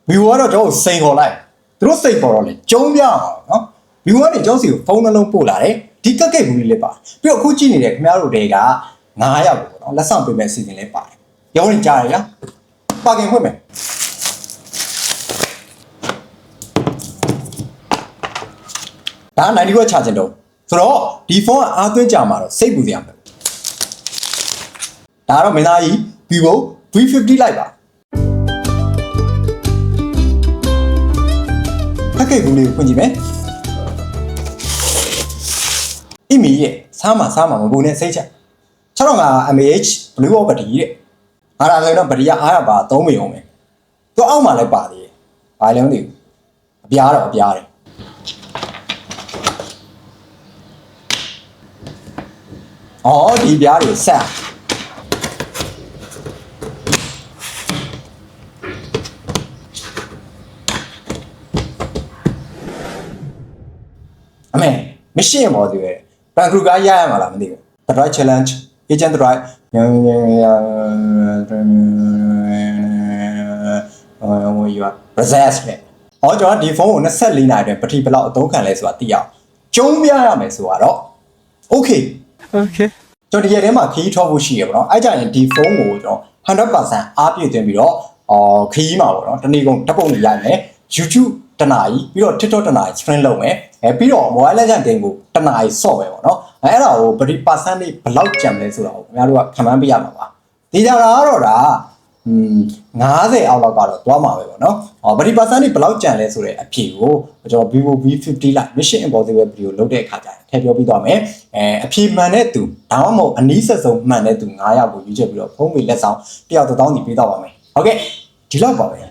view ကတော့ကျွန်တော်စိန်ခေါ်လိုက်သူတို့စိန်ခေါ်တော့လေကျုံးပြအောင်နော် view ကနေကျွန်တော်စီကိုဖုန်းနှလုံးပို့လာတယ်ဒီကက်ကက်ဘူးလေးလေးပါပြီးတော့အခုကြည့်နေတဲ့ခင်ဗျားတို့တွေက9ယောက်ပေါ့နော်လက်ဆောင်ပေးမဲ့အစီအစဉ်လေးပါတယ်ရောင်းနေကြရရပါကင်ဖွင့်မယ်ဒါ90ခွက်ချချင်တော့ဆိုတော့ဒီဖုန်းကအားသွင်းကြမှာတော့စိတ်ပူစရာမလိုဒါတော့မင်းသားကြီး Vivo V50 လိုက်ပါကက်ကက်ဘူးလေးကိုဖွင့်ကြည့်မယ်အီမီရဲ့စားမှာမပူနဲ့စိတ်ချက်605 mAh blue wall battery တဲ့အားရဆိုတော့ဘက်တရီအားရပါ3ပေအောင်ပဲသူအောက်မှာလည်းပါသေးတယ်ဘာလဲမသိဘူးအပြားတော့အပြားတယ်အော်ဒီပြားတွေဆက်အမေမရှိရင်ပေါ့ဒီပဲဘန်ကရူကရရမှာလားမသိဘူး The Drive Challenge Agent Drive Resist နဲ့အော်ကျွန်တော်ဒီဖုန်းကို24နာရီအတွင်းဘက်ထရီဘယ်လောက်အသုံးခံလဲဆိုတာသိအောင်ကျုံးပြရမယ်ဆိုတော့ Okay ကျွန်တော်ဒီရက်ထဲမှာခီးထောက်ဖို့ရှိရပါတော့အဲ့ကြရင်ဒီဖုန်းကိုကျွန်တော် 100% အားပြည့်သွင်းပြီးတော့ခီးမှာပေါ့နော်တနေ့ကုန်ဓာတ်ပုံတွေရိုက်မယ် YouTube တနာရီပြီးတော့ TikTok တနာရီ stream လုပ်မယ်ပြီးတော့ Mobile Legends game ကိုတနာရီဆော့မယ်ပေါ့နော်အဲ့ဒါကို battery percentage ဘယ်လောက်ကျန်လဲဆိုတာကိုခင်ဗျားတို့ကခံမှန်းပြရမှာပါဒီကြတာကတော့ဒါ90အောက်လောက်ကတော့သွားမှာပဲပေါ့နော်battery percentage ဘယ်လောက်ကျန်လဲဆိုတဲ့အဖြေကိုကျွန်တော် Vivo V50 Lite Mission Impossible video လုပ်တဲ့အခါကျရင်ထည့်ပြောပြသွားမယ်အဖြေမှန်တဲ့သူဒါမှမဟုတ်အနည်းဆက်ဆုံးမှန်တဲ့သူ9ယောက်ကိုရွေးချယ်ပြီးတော့ဖုန်းမေလက်ဆောင်တယောက်1000စီပေးတော့ပါမယ်ဟုတ်ကဲ့ဒီလောက်ပါပဲ